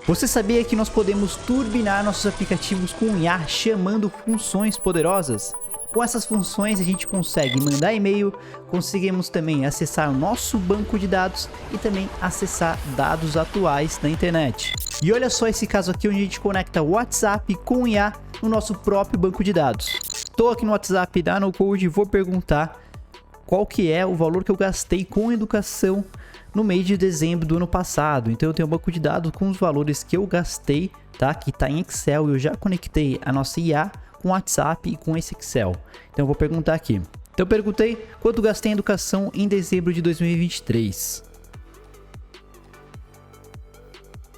Você sabia que nós podemos turbinar nossos aplicativos com IA chamando funções poderosas? Com essas funções a gente consegue mandar e-mail, conseguimos também acessar o nosso banco de dados e também acessar dados atuais da internet. E olha só esse caso aqui onde a gente conecta o WhatsApp com IA no nosso próprio banco de dados. Estou aqui no WhatsApp da NoCode e vou perguntar qual que é o valor que eu gastei com educação no mês de dezembro do ano passado. Então eu tenho um banco de dados com os valores que eu gastei, tá? Que está em Excel e eu já conectei a nossa IA com o WhatsApp e com esse Excel. Então eu vou perguntar aqui. Então eu perguntei quanto gastei em educação em dezembro de 2023.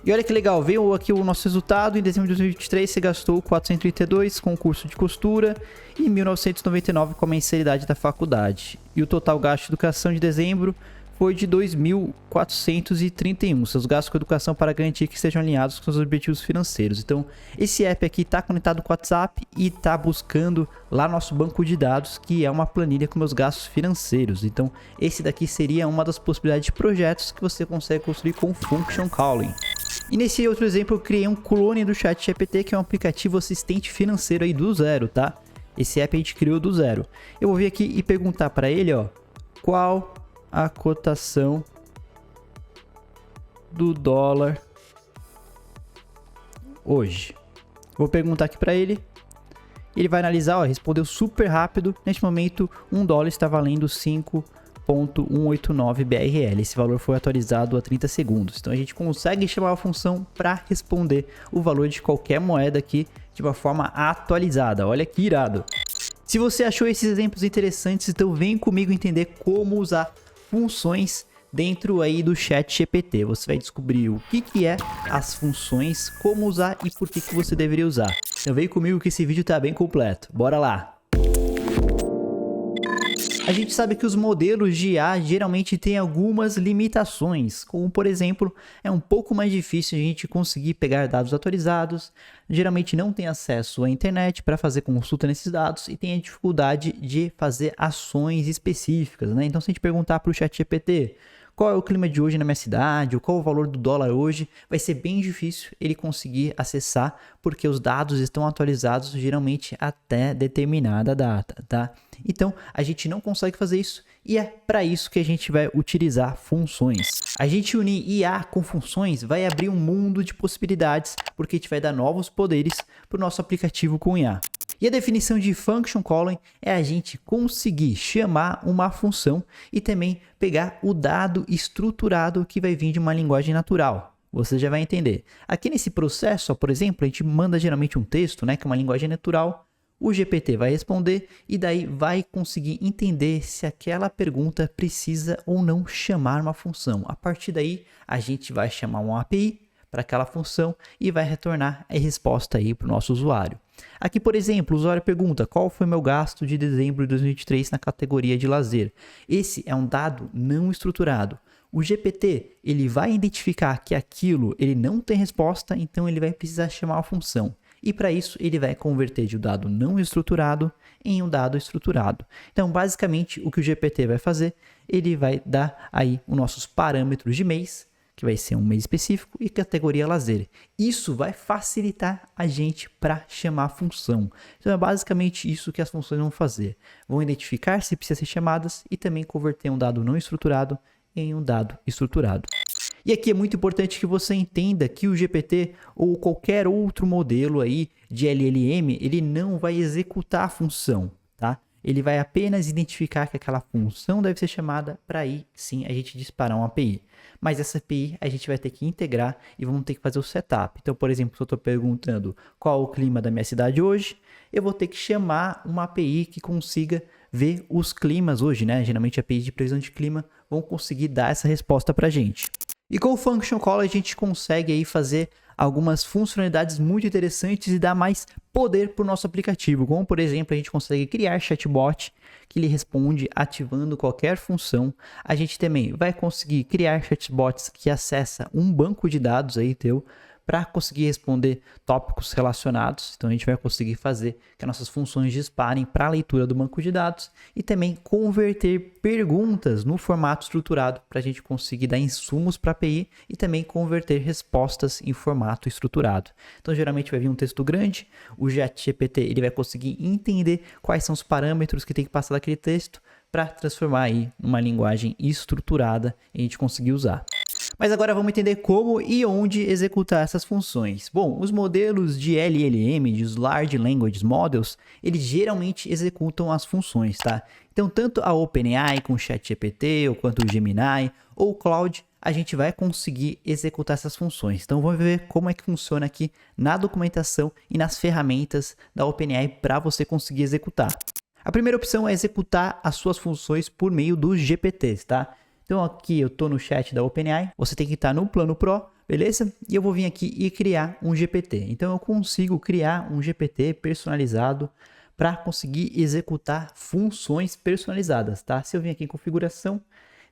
E olha que legal, veio aqui o nosso resultado. Em dezembro de 2023 você gastou 432 com o curso de costura e 1.999 com a mensalidade da faculdade. E o total gasto de educação de dezembro foi de 2.431, seus gastos com educação para garantir que estejam alinhados com os objetivos financeiros. Então, esse app aqui está conectado com o WhatsApp e está buscando lá nosso banco de dados, que é uma planilha com meus gastos financeiros. Então, esse daqui seria uma das possibilidades de projetos que você consegue construir com Function Calling. E nesse outro exemplo, eu criei um clone do ChatGPT, que é um aplicativo assistente financeiro aí do zero, tá? Esse app a gente criou do zero. Eu vou vir aqui e perguntar para ele, ó, qual a cotação do dólar hoje. Vou perguntar aqui para ele. Ele vai analisar, ó, respondeu super rápido. Neste momento, $1 está valendo 5,189 BRL. Esse valor foi atualizado a 30 segundos. Então a gente consegue chamar a função para responder o valor de qualquer moeda aqui de uma forma atualizada. Olha que irado. Se você achou esses exemplos interessantes, então vem comigo entender como usar funções dentro aí do ChatGPT. Você vai descobrir o que é as funções, como usar e por que você deveria usar. Então vem comigo que esse vídeo tá bem completo. Bora lá! A gente sabe que os modelos de IA geralmente têm algumas limitações, como por exemplo, é um pouco mais difícil a gente conseguir pegar dados atualizados, geralmente não tem acesso à internet para fazer consulta nesses dados e tem a dificuldade de fazer ações específicas, né? Então se a gente perguntar para o ChatGPT qual é o clima de hoje na minha cidade, ou qual é o valor do dólar hoje, vai ser bem difícil ele conseguir acessar, porque os dados estão atualizados geralmente até determinada data, tá? Então, a gente não consegue fazer isso e é para isso que a gente vai utilizar funções. A gente unir IA com funções vai abrir um mundo de possibilidades, porque a gente vai dar novos poderes para o nosso aplicativo com IA. E a definição de Function Calling é a gente conseguir chamar uma função e também pegar o dado estruturado que vai vir de uma linguagem natural. Você já vai entender. Aqui nesse processo, ó, por exemplo, a gente manda geralmente um texto, né, que é uma linguagem natural. O GPT vai responder e daí vai conseguir entender se aquela pergunta precisa ou não chamar uma função. A partir daí, a gente vai chamar uma API para aquela função e vai retornar a resposta aí para o nosso usuário. Aqui, por exemplo, o usuário pergunta qual foi meu gasto de dezembro de 2023 na categoria de lazer. Esse é um dado não estruturado. O GPT ele vai identificar que aquilo ele não tem resposta, então ele vai precisar chamar uma função. E para isso ele vai converter de um dado não estruturado em um dado estruturado. Então, basicamente, o que o GPT vai fazer, ele vai dar aí os nossos parâmetros de mês, que vai ser um mês específico, e categoria lazer. Isso vai facilitar a gente para chamar a função. Então é basicamente isso que as funções vão fazer. Vão identificar se precisa ser chamadas e também converter um dado não estruturado em um dado estruturado. E aqui é muito importante que você entenda que o GPT ou qualquer outro modelo aí de LLM, ele não vai executar a função, tá? Ele vai apenas identificar que aquela função deve ser chamada para aí sim a gente disparar uma API. Mas essa API a gente vai ter que integrar e vamos ter que fazer o setup. Então, por exemplo, se eu estou perguntando qual o clima da minha cidade hoje, eu vou ter que chamar uma API que consiga ver os climas hoje, né? Geralmente APIs de previsão de clima vão conseguir dar essa resposta para a gente. E com o Function Call a gente consegue aí fazer algumas funcionalidades muito interessantes e dar mais poder para o nosso aplicativo, como por exemplo a gente consegue criar chatbot que ele responde ativando qualquer função. A gente também vai conseguir criar chatbots que acessa um banco de dados aí teu para conseguir responder tópicos relacionados. Então a gente vai conseguir fazer que as nossas funções disparem para a leitura do banco de dados e também converter perguntas no formato estruturado para a gente conseguir dar insumos para a API e também converter respostas em formato estruturado. Então geralmente vai vir um texto grande, o ChatGPT ele vai conseguir entender quais são os parâmetros que tem que passar daquele texto para transformar aí numa linguagem estruturada e a gente conseguir usar. Mas agora vamos entender como e onde executar essas funções. Bom, os modelos de LLM, de Large Language Models, eles geralmente executam as funções, tá? Então, tanto a OpenAI com o ChatGPT, ou quanto o Gemini, ou o Claude, a gente vai conseguir executar essas funções. Então, vamos ver como é que funciona aqui na documentação e nas ferramentas da OpenAI para você conseguir executar. A primeira opção é executar as suas funções por meio dos GPTs, tá? Então aqui eu estou no chat da OpenAI, você tem que estar no plano Pro, beleza? E eu vou vir aqui e criar um GPT. Então eu consigo criar um GPT personalizado para conseguir executar funções personalizadas, tá? Se eu vir aqui em configuração,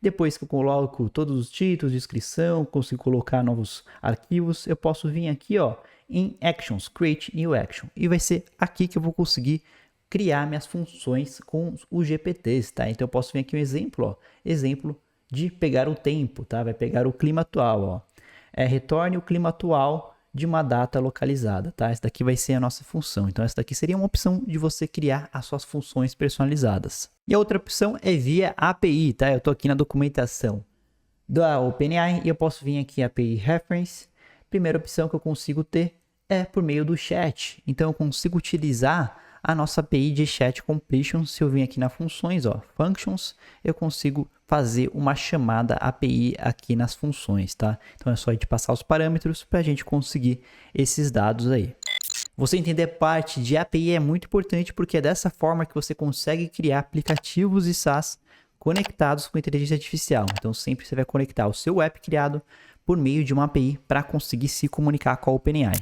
depois que eu coloco todos os títulos, descrição, consigo colocar novos arquivos, eu posso vir aqui ó, em Actions, Create New Action. E vai ser aqui que eu vou conseguir criar minhas funções com os GPTs, tá? Então eu posso vir aqui um exemplo, ó, exemplo de pegar o tempo, tá? Vai pegar o clima atual, ó. Retorne o clima atual de uma data localizada, tá? Essa daqui vai ser a nossa função. Então essa daqui seria uma opção de você criar as suas funções personalizadas. E a outra opção é via API, tá? Eu tô aqui na documentação da OpenAI e eu posso vir aqui API Reference. Primeira opção que eu consigo ter é por meio do chat. Então eu consigo utilizar a nossa API de Chat Completion. Se eu vir aqui na funções, ó, Functions, eu consigo fazer uma chamada API aqui nas funções, tá? Então é só a gente passar os parâmetros para a gente conseguir esses dados aí. Você entender parte de API é muito importante porque é dessa forma que você consegue criar aplicativos e SaaS conectados com inteligência artificial. Então sempre você vai conectar o seu app criado por meio de uma API para conseguir se comunicar com a OpenAI.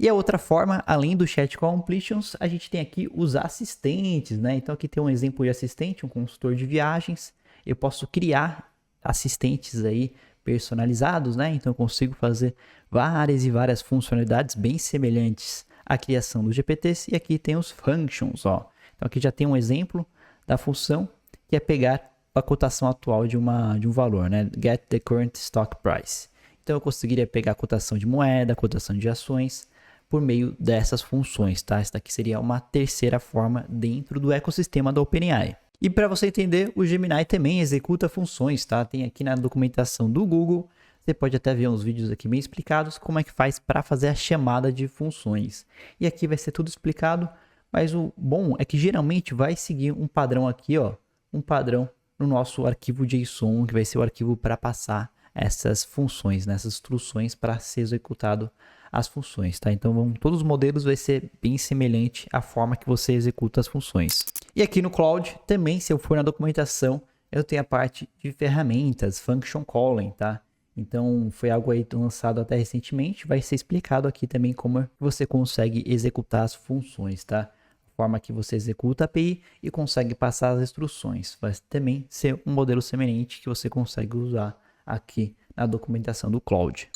E a outra forma, além do Chat Completions, a gente tem aqui os assistentes, né? Então aqui tem um exemplo de assistente, um consultor de viagens. Eu posso criar assistentes aí personalizados, né? Então eu consigo fazer várias e várias funcionalidades bem semelhantes à criação dos GPTs. E aqui tem os functions, ó. Então aqui já tem um exemplo da função que é pegar a cotação atual de um valor, né? Get the current stock price. Então eu conseguiria pegar a cotação de moeda, a cotação de ações por meio dessas funções, tá? Essa daqui seria uma terceira forma dentro do ecossistema da OpenAI. E para você entender, o Gemini também executa funções, tá? Tem aqui na documentação do Google, você pode até ver uns vídeos aqui bem explicados como é que faz para fazer a chamada de funções. E aqui vai ser tudo explicado, mas o bom é que geralmente vai seguir um padrão aqui, ó, um padrão no nosso arquivo JSON, que vai ser o arquivo para passar essas funções, né? Essas instruções para ser executado as funções, tá? Então todos os modelos vai ser bem semelhante à forma que você executa as funções. E aqui no Cloud também, se eu for na documentação, eu tenho a parte de ferramentas, Function Calling, tá? Então foi algo aí lançado até recentemente, vai ser explicado aqui também como você consegue executar as funções, tá? A forma que você executa a API e consegue passar as instruções. Vai também ser um modelo semelhante que você consegue usar aqui na documentação do Cloud.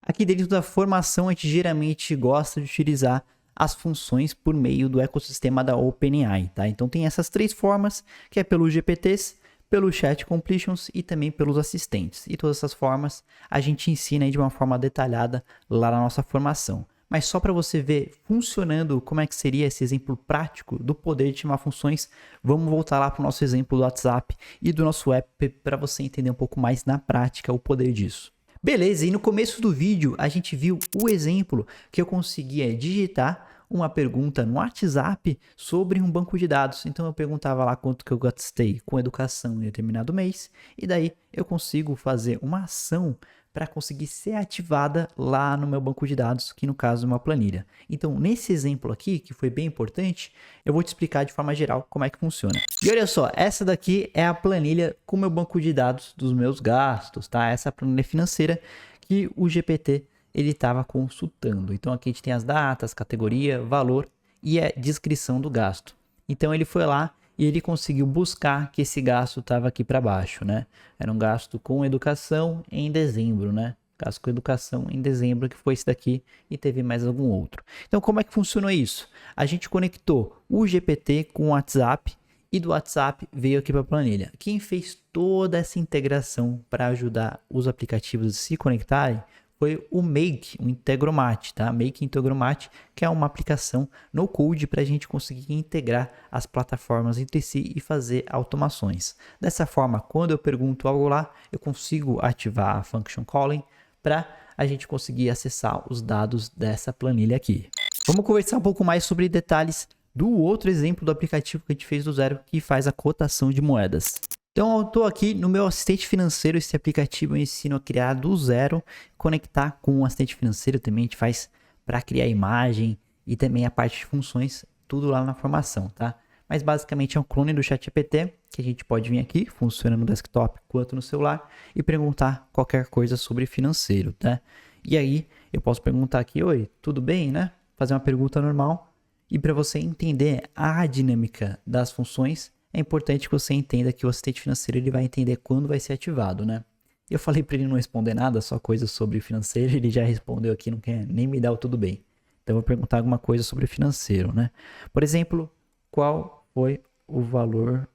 Aqui dentro da formação, a gente geralmente gosta de utilizar as funções por meio do ecossistema da OpenAI, tá? Então tem essas três formas, que é pelos GPTs, pelo Chat Completions e também pelos assistentes. E todas essas formas a gente ensina aí de uma forma detalhada lá na nossa formação. Mas só para você ver funcionando como é que seria esse exemplo prático do poder de chamar funções, vamos voltar lá para o nosso exemplo do WhatsApp e do nosso app para você entender um pouco mais na prática o poder disso. Beleza, e no começo do vídeo a gente viu o exemplo que eu conseguia digitar uma pergunta no WhatsApp sobre um banco de dados. Então eu perguntava lá quanto que eu gastei com educação em determinado mês e daí eu consigo fazer uma ação para conseguir ser ativada lá no meu banco de dados, que no caso é uma planilha. Então, nesse exemplo aqui, que foi bem importante, eu vou te explicar de forma geral como é que funciona. E olha só, essa daqui é a planilha com o meu banco de dados dos meus gastos, tá? Essa é a planilha financeira que o GPT ele estava consultando. Então, aqui a gente tem as datas, categoria, valor e a descrição do gasto. Então, ele foi lá e ele conseguiu buscar que esse gasto estava aqui para baixo, né? Era um gasto com educação em dezembro, né? Caso com Educação em dezembro, que foi esse daqui, e teve mais algum outro. Então, como é que funcionou isso? A gente conectou o GPT com o WhatsApp e do WhatsApp veio aqui para a planilha. Quem fez toda essa integração para ajudar os aplicativos a se conectarem foi o Make, o Integromat, tá? Make Integromat, que é uma aplicação no code para a gente conseguir integrar as plataformas entre si e fazer automações. Dessa forma, quando eu pergunto algo lá, eu consigo ativar a function calling para a gente conseguir acessar os dados dessa planilha aqui. Vamos conversar um pouco mais sobre detalhes do outro exemplo do aplicativo que a gente fez do zero, que faz a cotação de moedas. Então, eu estou aqui no meu assistente financeiro. Esse aplicativo eu ensino a criar do zero, conectar com o assistente financeiro também. A gente faz para criar imagem e também a parte de funções, tudo lá na formação, tá? Mas basicamente é um clone do ChatGPT que a gente pode vir aqui, funciona no desktop quanto no celular, e perguntar qualquer coisa sobre financeiro, tá? E aí eu posso perguntar aqui: oi, tudo bem, né? Fazer uma pergunta normal. E para você entender a dinâmica das funções, é importante que você entenda que o assistente financeiro ele vai entender quando vai ser ativado, né? Eu falei para ele não responder nada, só coisas sobre financeiro, ele já respondeu aqui, não quer nem me dar o tudo bem. Então eu vou perguntar alguma coisa sobre financeiro, né? Por exemplo, qual foi o valor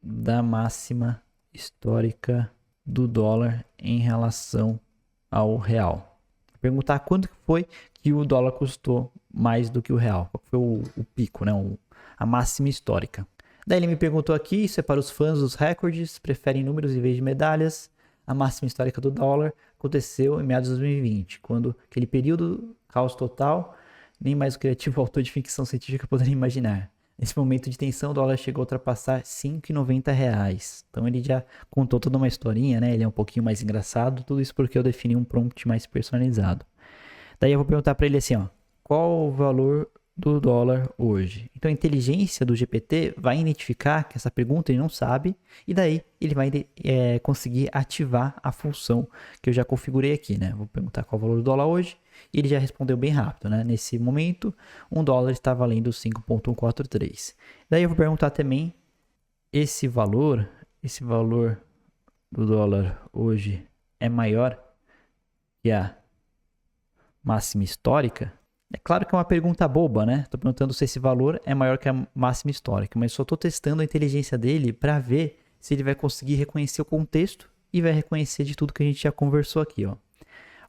da máxima histórica do dólar em relação ao real? Vou perguntar quando foi que o dólar custou mais do que o real, qual foi o pico, né? A máxima histórica. Daí ele me perguntou aqui se é para os fãs dos recordes, preferem números em vez de medalhas. A máxima histórica do dólar aconteceu em meados de 2020, quando aquele período, caos total, nem mais o criativo autor de ficção científica poderia imaginar. Nesse momento de tensão, o dólar chegou a ultrapassar R$ 5,90. Então ele já contou toda uma historinha, né? Ele é um pouquinho mais engraçado, tudo isso porque eu defini um prompt mais personalizado. Daí eu vou perguntar para ele assim, ó, qual o valor do dólar hoje? Então a inteligência do GPT vai identificar que essa pergunta ele não sabe, e daí ele vai conseguir ativar a função que eu já configurei aqui, né? Vou perguntar qual o valor do dólar hoje, e ele já respondeu bem rápido, né? Nesse momento, um dólar está valendo 5,143. Daí eu vou perguntar também esse valor do dólar hoje é maior que a máxima histórica? É claro que é uma pergunta boba, né? Estou perguntando se esse valor é maior que a máxima histórica, mas só estou testando a inteligência dele para ver se ele vai conseguir reconhecer o contexto e vai reconhecer de tudo que a gente já conversou aqui, ó.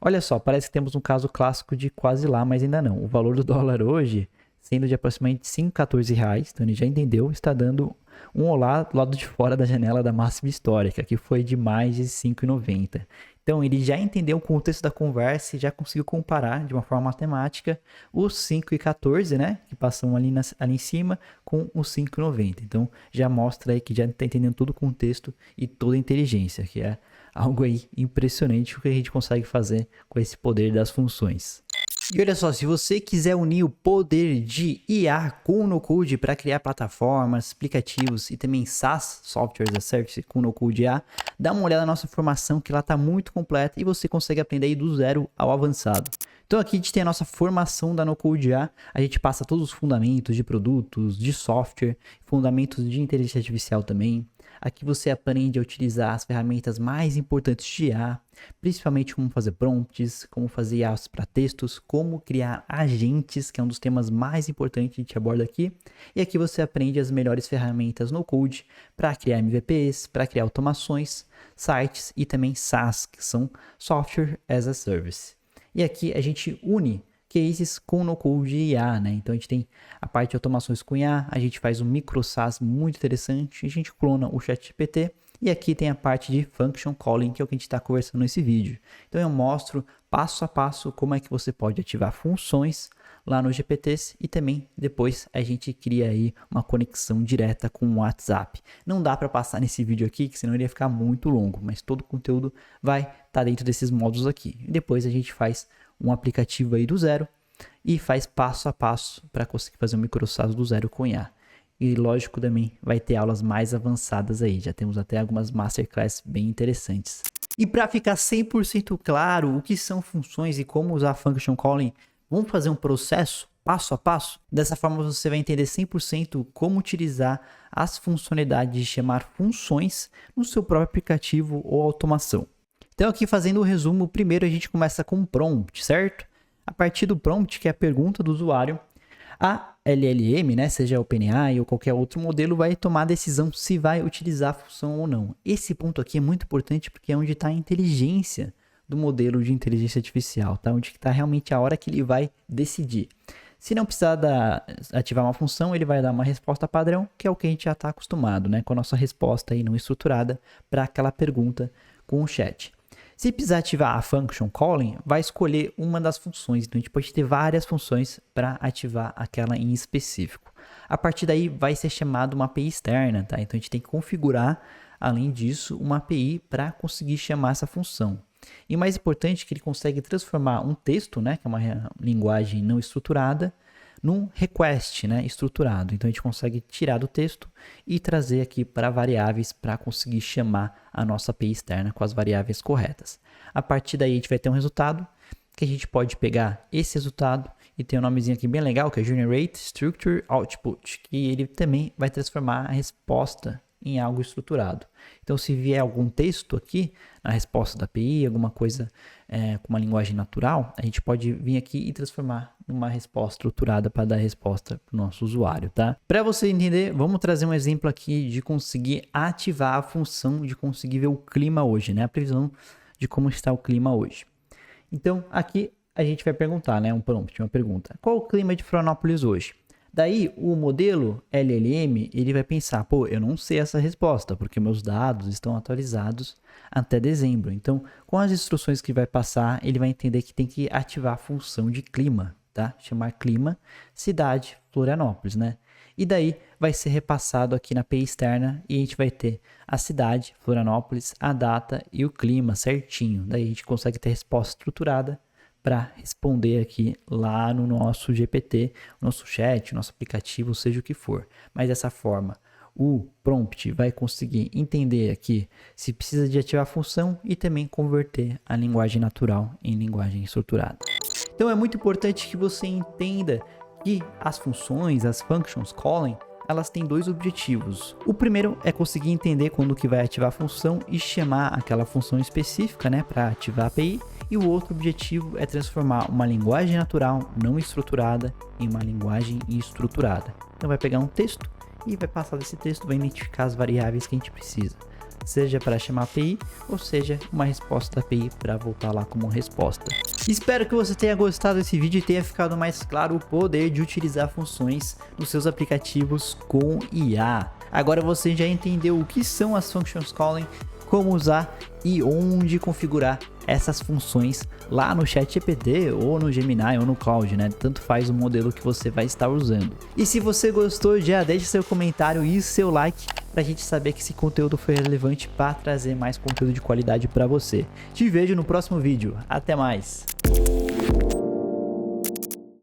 Olha só, parece que temos um caso clássico de quase lá, mas ainda não. O valor do dólar hoje, sendo de aproximadamente R$ 5,14, então ele já entendeu, está dando um olá do lado de fora da janela da máxima histórica, que foi de mais de R$ 5,90. Então ele já entendeu o contexto da conversa e já conseguiu comparar de uma forma matemática os 5,14, né, que passam ali em cima, com os 5,90. Então já mostra aí que já está entendendo todo o contexto e toda a inteligência, que é algo aí impressionante o que a gente consegue fazer com esse poder das funções. E olha só, se você quiser unir o poder de IA com o no-code para criar plataformas, aplicativos e também SaaS, Software as a Service, com o no-code IA, dá uma olhada na nossa formação que ela está muito completa e você consegue aprender aí do zero ao avançado. Então aqui a gente tem a nossa formação da no-code IA, a gente passa todos os fundamentos de produtos, de software, fundamentos de inteligência artificial também. Aqui você aprende a utilizar as ferramentas mais importantes de IA, principalmente como fazer prompts, como fazer IAs para textos, como criar agentes, que é um dos temas mais importantes que a gente aborda aqui. E aqui você aprende as melhores ferramentas no code para criar MVPs, para criar automações, sites e também SaaS, que são Software as a Service. E aqui a gente une cases com no-code IA, né? Então a gente tem a parte de automações com IA, a gente faz um micro SaaS muito interessante, a gente clona o ChatGPT e aqui tem a parte de function calling, que é o que a gente está conversando nesse vídeo. Então eu mostro passo a passo como é que você pode ativar funções lá no GPTs e também depois a gente cria aí uma conexão direta com o WhatsApp. Não dá para passar nesse vídeo aqui, que senão iria ficar muito longo, mas todo o conteúdo vai estar dentro desses módulos aqui. E depois a gente faz um aplicativo aí do zero e faz passo a passo para conseguir fazer um micro SaaS do zero com IA. E lógico também vai ter aulas mais avançadas aí, já temos até algumas masterclass bem interessantes. E para ficar 100% claro o que são funções e como usar function calling, vamos fazer um processo passo a passo? Dessa forma você vai entender 100% como utilizar as funcionalidades de chamar funções no seu próprio aplicativo ou automação. Então aqui fazendo o resumo, primeiro a gente começa com o prompt, certo? A partir do prompt, que é a pergunta do usuário, a LLM, né, seja a OpenAI ou qualquer outro modelo, vai tomar a decisão se vai utilizar a função ou não. Esse ponto aqui é muito importante porque é onde está a inteligência do modelo de inteligência artificial, tá? Onde está realmente a hora que ele vai decidir. Se não precisar ativar uma função, ele vai dar uma resposta padrão, que é o que a gente já está acostumado, né? Com a nossa resposta aí não estruturada para aquela pergunta com o chat. Se precisar ativar a function calling, vai escolher uma das funções. Então, a gente pode ter várias funções para ativar aquela em específico. A partir daí, vai ser chamado uma API externa, tá? Então, a gente tem que configurar, além disso, uma API para conseguir chamar essa função. E mais importante, que ele consegue transformar um texto, né, que é uma linguagem não estruturada, num request, né, estruturado. Então a gente consegue tirar do texto e trazer aqui para variáveis para conseguir chamar a nossa API externa com as variáveis corretas. A partir daí a gente vai ter um resultado que a gente pode pegar esse resultado e tem um nomezinho aqui bem legal que é Generate Structure Output, que ele também vai transformar a resposta em algo estruturado. Então, se vier algum texto aqui na resposta da API, alguma coisa com uma linguagem natural, a gente pode vir aqui e transformar numa resposta estruturada para dar resposta para o nosso usuário, tá? Para você entender, vamos trazer um exemplo aqui de conseguir ativar a função de conseguir ver o clima hoje, né? A previsão de como está o clima hoje. Então, aqui a gente vai perguntar, né? Um prompt, uma pergunta. Qual o clima de Florianópolis hoje? Daí, o modelo LLM, ele vai pensar, pô, eu não sei essa resposta, porque meus dados estão atualizados até dezembro. Então, com as instruções que vai passar, ele vai entender que tem que ativar a função de clima, tá? Chamar clima, cidade, Florianópolis, né? E daí, vai ser repassado aqui na API externa e a gente vai ter a cidade, Florianópolis, a data e o clima certinho. Daí, a gente consegue ter resposta estruturada para responder aqui lá no nosso GPT, nosso chat, nosso aplicativo, seja o que for. Mas dessa forma, o prompt vai conseguir entender aqui se precisa de ativar a função e também converter a linguagem natural em linguagem estruturada. Então é muito importante que você entenda que as funções, as functions calling, elas têm dois objetivos. O primeiro é conseguir entender quando que vai ativar a função e chamar aquela função específica, né, para ativar a API. E o outro objetivo é transformar uma linguagem natural não estruturada em uma linguagem estruturada. Então vai pegar um texto e vai passar desse texto, vai identificar as variáveis que a gente precisa. Seja para chamar a API ou seja uma resposta da API para voltar lá como resposta. Espero que você tenha gostado desse vídeo e tenha ficado mais claro o poder de utilizar funções nos seus aplicativos com IA. Agora você já entendeu o que são as functions calling, como usar e onde configurar essas funções lá no ChatGPT ou no Gemini ou no Claude, né? Tanto faz o modelo que você vai estar usando. E se você gostou, já deixe seu comentário e seu like pra gente saber que esse conteúdo foi relevante para trazer mais conteúdo de qualidade para você. Te vejo no próximo vídeo. Até mais!